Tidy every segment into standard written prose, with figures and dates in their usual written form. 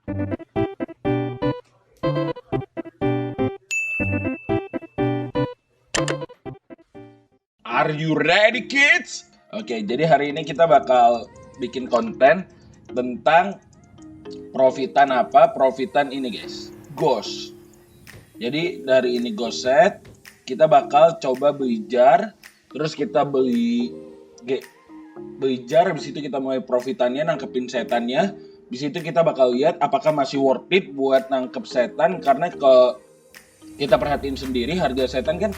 Are you ready, kids? Oke, jadi hari ini kita bakal bikin konten tentang profitan apa? Profitan ini, guys. Ghost. Jadi dari ini ghost set, kita bakal coba beli jar, terus kita beli jar, habis itu kita mulai profitannya, nangkepin setannya. Di situ kita bakal lihat apakah masih worth it buat nangkep setan, karena kalau kita perhatiin sendiri harga setan kan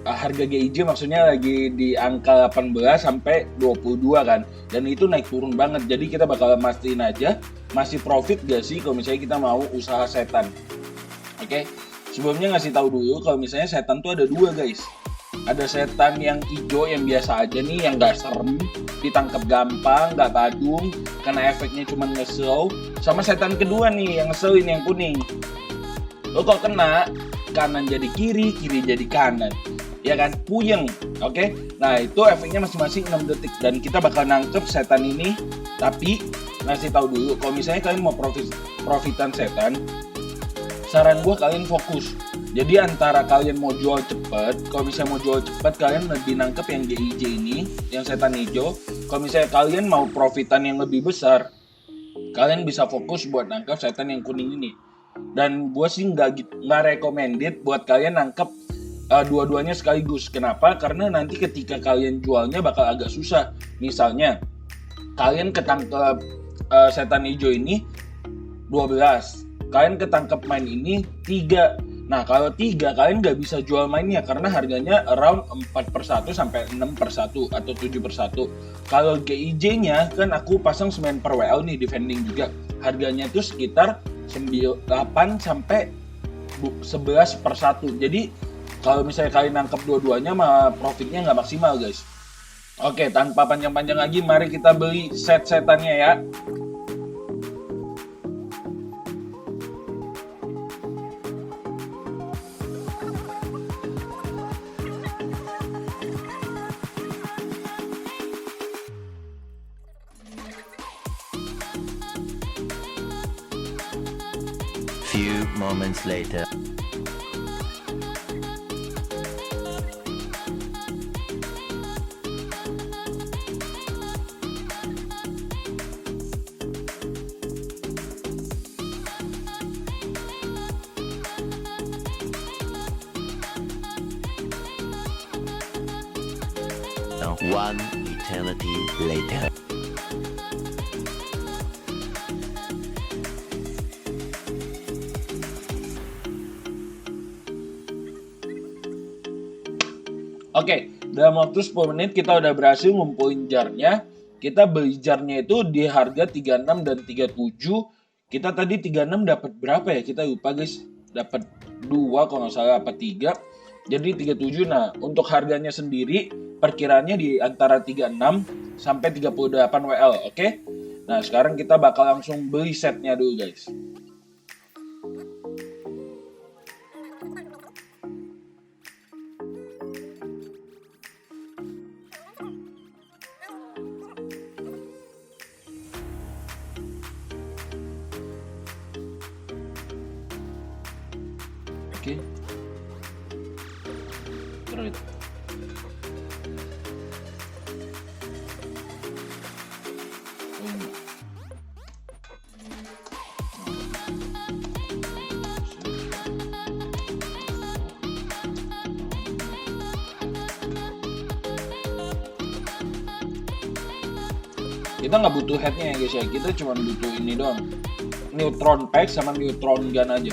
harga GIJ maksudnya lagi di angka 18 sampai 22 kan, dan itu naik turun banget. Jadi kita bakal mastiin aja masih profit gak sih kalau misalnya kita mau usaha setan. Oke, sebelumnya ngasih tahu dulu kalau misalnya setan tuh ada dua, guys. Ada setan yang hijau yang biasa aja nih, yang gak serem, ditangkap gampang, gak badung, karena efeknya cuma ngesel. Sama setan kedua nih yang ngeselin, yang kuning. Lo kalau kena, kanan jadi kiri, kiri jadi kanan, ya kan, puyeng. Oke, nah itu efeknya masing-masing 6 detik, dan kita bakal nangkep setan ini. Tapi ngasih tahu dulu, kalau misalnya kalian mau profitan setan, saran gue kalian fokus. Jadi antara kalian mau jual cepet, kalau misalnya mau jual cepet kalian lebih nangkep yang GIJ ini, yang setan hijau. Kalau misalnya kalian mau profitan yang lebih besar, kalian bisa fokus buat nangkep setan yang kuning ini. Dan gue sih nggak recommended buat kalian nangkep dua-duanya sekaligus. Kenapa? Karena nanti ketika kalian jualnya bakal agak susah. Misalnya kalian ketangkep setan hijau ini 12, kalian ketangkep main ini 3. Nah kalau 3 kalian nggak bisa jual mainnya karena harganya around 4/1 sampai 6/1 atau 7/1. Kalau GIJ-nya kan aku pasang 9 per WL nih, defending juga. Harganya itu sekitar 8 sampai 11/1. Jadi kalau misalnya kalian nangkep dua-duanya mah profitnya nggak maksimal, guys. Oke, tanpa panjang-panjang lagi, mari kita beli set-setannya ya. Few moments later. One eternity later. Oke, dalam waktu 10 menit kita udah berhasil ngumpulin jarnya. Kita beli jarnya itu di harga 36 dan 37. Kita tadi 36 dapat berapa ya? Kita lupa, guys. Dapat 2 kalau nggak salah, apa 3. Jadi 37. Nah, untuk harganya sendiri perkiraannya di antara 36 sampai 38 WL, oke? Nah, sekarang kita bakal langsung beli setnya dulu, guys. Oke. Terus. Kita nggak butuh headnya ya, guys ya. Kita cuma butuh ini doang, neutron pack sama neutron gun aja.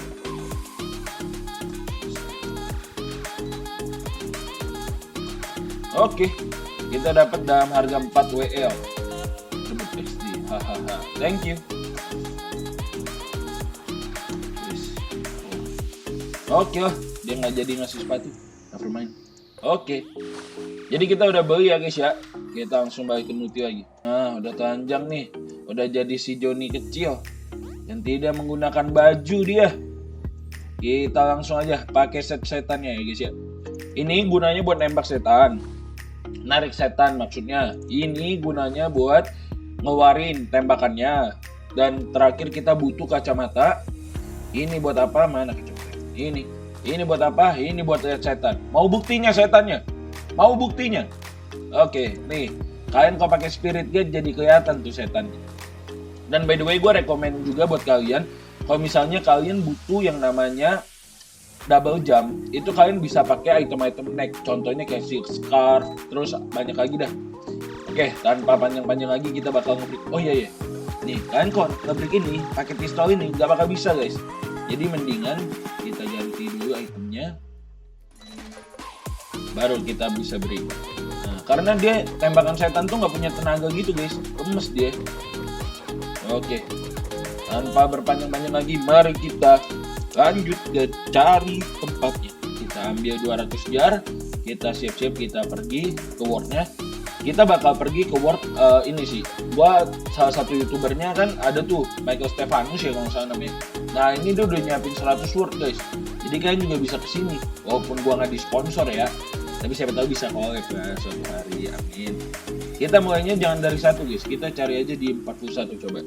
Oke, kita dapat dalam harga 4 WL. Rebut XD, hahaha. Thank you. Oke lah, dia nggak jadi ngasih sepatu. Never mind. Oke, jadi kita udah beli ya, guys ya. Kita langsung balik ke Nuti lagi. Nah, udah telanjang nih. Udah jadi si Joni kecil yang tidak menggunakan baju dia. Kita langsung aja pakai set-setannya ya, guys ya. Ini gunanya buat nembak setan, narik setan maksudnya. Ini gunanya buat ngeluarin tembakannya. Dan terakhir kita butuh kacamata. Ini buat apa? Mana kacamata? Ini buat apa? Ini buat lihat setan. Mau buktinya setannya? Mau buktinya? Oke, nih. Kalian kalau pakai spirit guide jadi kelihatan tuh setannya. Dan by the way, gue rekomen juga buat kalian, kalau misalnya kalian butuh yang namanya double jump, itu kalian bisa pakai item-item neck. Contohnya kayak silk scarf, terus banyak lagi dah. Oke, tanpa panjang-panjang lagi kita bakal ngebreak. Oh iya. Nih, kalian kalau ngebreak ini pakai pistol ini nggak bakal bisa guys. Jadi mendingan kita ganti dulu itemnya, baru kita bisa break. Nah, karena dia tembakan setan tuh nggak punya tenaga gitu guys, lemes dia. Oke, tanpa berpanjang-panjang lagi, mari kita lanjut ke cari tempatnya. Kita ambil 200 jar, kita siap-siap kita pergi ke world-nya. Kita bakal pergi ke world ini sih. Gua salah satu youtubernya kan ada tuh, Michael Stefanus ya kalau salah namanya. Nah ini dia udah nyiapin 100 world guys. Jadi kalian juga bisa kesini, walaupun gua nggak disponsor ya. Tapi siapa tahu bisa collab ya suatu hari, amin. Kita mulainya jangan dari 1 guys, kita cari aja di 41 coba.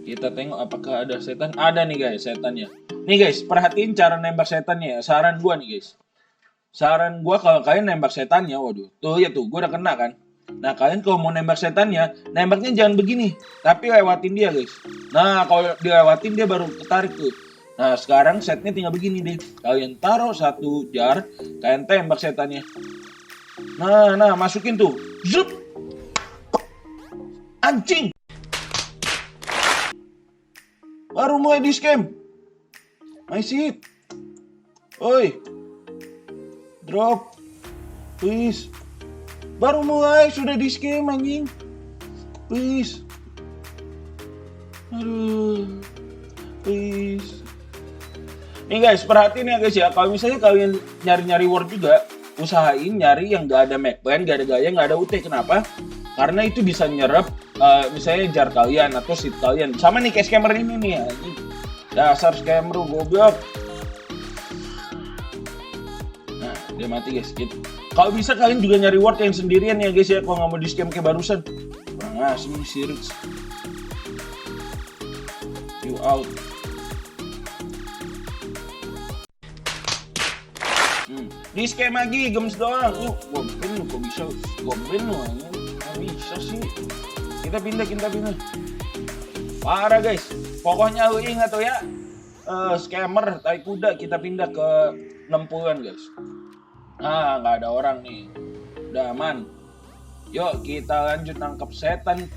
Kita tengok apakah ada setan. Ada nih guys setannya. Nih guys, perhatiin cara nembak setannya ya. Saran gua nih guys. Saran gua kalau kalian nembak setannya, waduh, tuh ya tuh, gua udah kena kan. Nah kalian kalau mau nembak setannya, nembaknya jangan begini, tapi lewatin dia guys. Nah kalau dilewatin dia baru ketarik tuh. Nah sekarang setnya tinggal begini deh. Kalian taruh 1 jar, kalian tembak setannya. Nah masukin tuh. Zup. Anjing. Baru mulai di scam. I see it. Oi. Drop. Please. Baru mulai sudah di scam anjing. Please. Aduh. Please. Nih guys, perhatiin ya guys ya. Kalau misalnya kalian nyari-nyari word juga, usahain nyari yang gak ada Mac plan, gak ada gaya, gak ada UT. Kenapa? Karena itu bisa nyerap misalnya jar kalian atau seat kalian. Sama nih kayak scammer ini nih. Dasar scammer goblok. Nah, dia mati guys. Gitu. Kalau bisa kalian juga nyari word yang sendirian ya guys ya. Kalau nggak mau di scam kayak barusan. Kurang asem nih si Rich. You out. Di scam lagi, gems doang. Gua ban lu kok bisa? Gua ban lu anjing. Nggak bisa sih. Kita pindah. Parah guys. Pokoknya lu ingat tuh ya. Scammer, tai kuda, kita pindah ke 60-an guys. Nah, nggak ada orang nih. Udah aman. Yuk kita lanjut nangkep setan.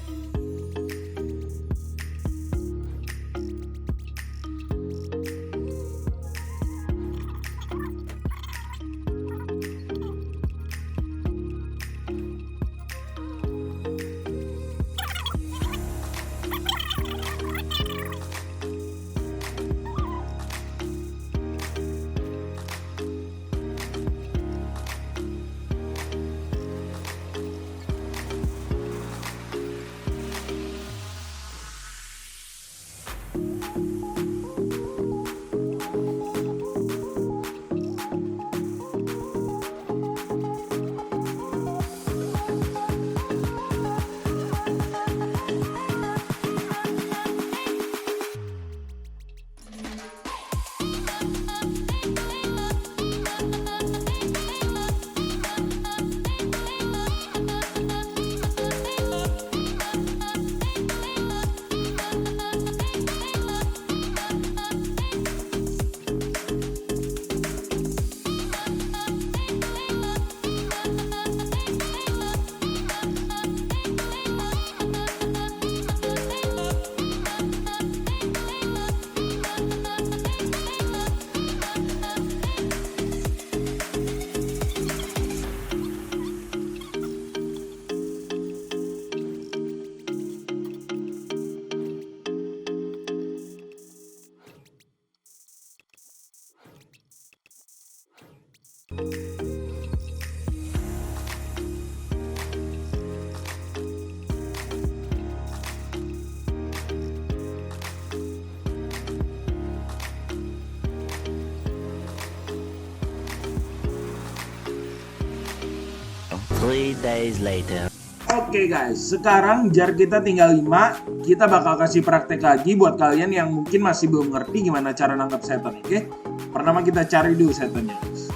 Three days later. Oke Oke guys, sekarang jar kita tinggal 5. Kita bakal kasih praktek lagi buat kalian yang mungkin masih belum ngerti gimana cara nangkap setan, oke? Pertama kita cari dulu setannya, guys.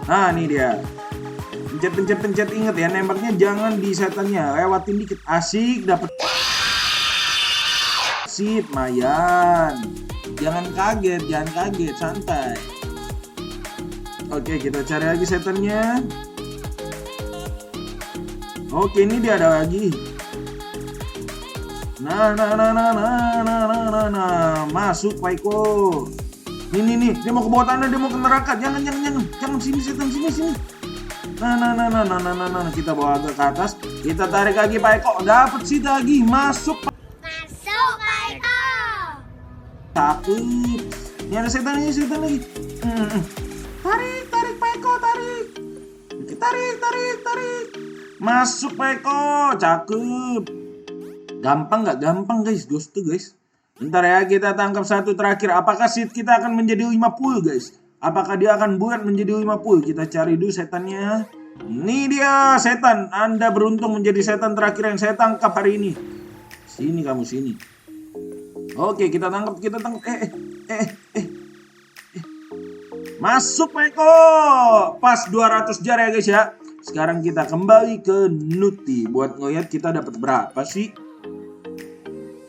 Nah, ini dia. Pencet, inget ya, nembaknya jangan di setannya, lewatin dikit. Asik, dapet. Sip, mayan. Jangan kaget, santai. Oke, kita cari lagi setannya. Oke, ini dia ada lagi. Nah. Masuk, Paiko. Nih, dia mau ke bawah tanah, dia mau ke neraka. Jangan, sini setan, sini. Nah, kita bawa agak ke atas. Kita tarik lagi, Paiko. Dapat sih lagi, masuk, Paiko. Takut. Ini ada setan lagi. Tarik, Paiko, tarik. Masuk, Paiko. Cakep. Gampang nggak? Gampang, guys. Ghost tuh, guys. Bentar ya, kita tangkap satu terakhir. Apakah seat kita akan menjadi 50, guys? Apakah dia akan bulat menjadi 50? Kita cari dulu setannya. Ini dia setan. Anda beruntung menjadi setan terakhir yang saya tangkap hari ini. Sini kamu, sini. Oke, kita tangkap. Masuk, Paiko. Pas 200 jar ya, guys ya. Sekarang kita kembali ke Nuti. Buat ngeliat kita dapat berapa sih?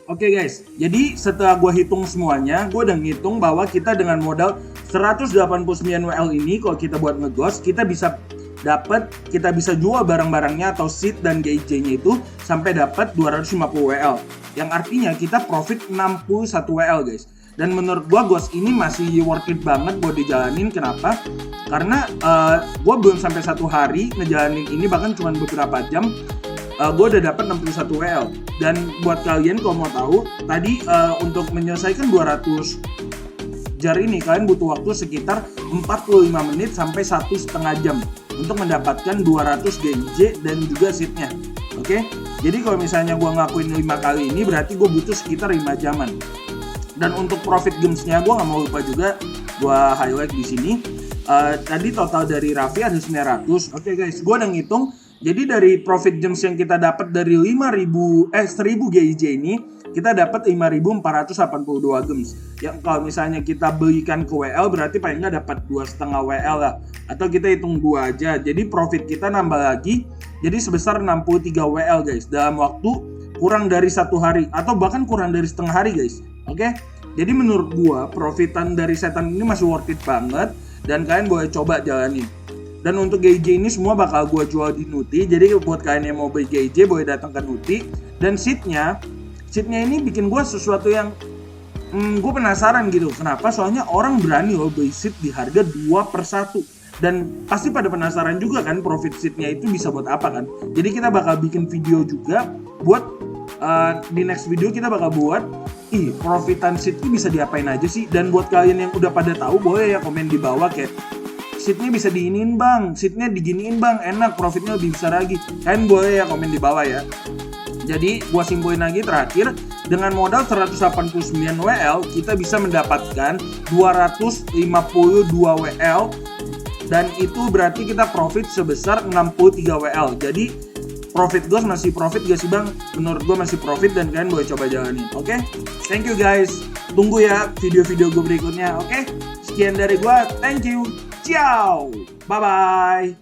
Oke guys, jadi setelah gue hitung semuanya, gue udah ngitung bahwa kita dengan modal 189 WL ini, kalau kita buat ngeghost, kita bisa jual barang-barangnya atau seed dan GIJ-nya itu sampai dapat 250 WL. Yang artinya kita profit 61 WL guys. Dan menurut gue ghost ini masih worth it banget buat dijalanin. Kenapa? Karena gue belum sampai 1 hari ngejalanin ini, bahkan cuma beberapa jam. Gue udah dapat 61 WL. Dan buat kalian kalau mau tahu, tadi untuk menyelesaikan 200 jar ini kalian butuh waktu sekitar 45 menit sampai 1,5 jam untuk mendapatkan 200 GIJ dan juga seatnya. Oke? Jadi kalau misalnya gue ngakuin 5 kali ini berarti gue butuh sekitar 5 jaman. Dan untuk profit gamesnya gue nggak mau lupa juga gue highlight di sini. Tadi total dari Raffi ada 900. Oke guys, gue udah ngitung. Jadi dari profit gems yang kita dapat dari 1000 GIJ ini, kita dapat 5.482 gems. Yang kalau misalnya kita belikan ke WL berarti paling nggak dapat 2,5 WL lah. Atau kita hitung 2 aja. Jadi profit kita nambah lagi. Jadi sebesar 63 WL guys. Dalam waktu kurang dari 1 hari. Atau bahkan kurang dari setengah hari guys. Oke? Jadi menurut gua profitan dari setan ini masih worth it banget. Dan kalian boleh coba jalanin. Dan untuk GIJ ini semua bakal gue jual di Nuti. Jadi buat kalian yang mau beli GIJ boleh datang ke Nuti. Dan seatnya ini bikin gue sesuatu yang gue penasaran gitu. Kenapa? Soalnya orang berani loh beli seat di harga 2/1. Dan pasti pada penasaran juga kan profit seatnya itu bisa buat apa kan. Jadi kita bakal bikin video juga buat di next video kita bakal buat profitan seat itu bisa diapain aja sih. Dan buat kalian yang udah pada tahu boleh ya komen di bawah kayak seatnya bisa diinin bang, seatnya diginiin bang, enak, profitnya lebih besar lagi. Kalian boleh ya komen di bawah ya. Jadi gua simpulin lagi terakhir, dengan modal 189 WL kita bisa mendapatkan 252 WL. Dan itu berarti kita profit sebesar 63 WL. Jadi profit gue masih profit gak sih bang? Menurut gue masih profit dan kalian boleh coba jalanin. Oke? Thank you guys. Tunggu ya video-video gue berikutnya. Oke? Sekian dari gue. Thank you. Ciao. Bye-bye.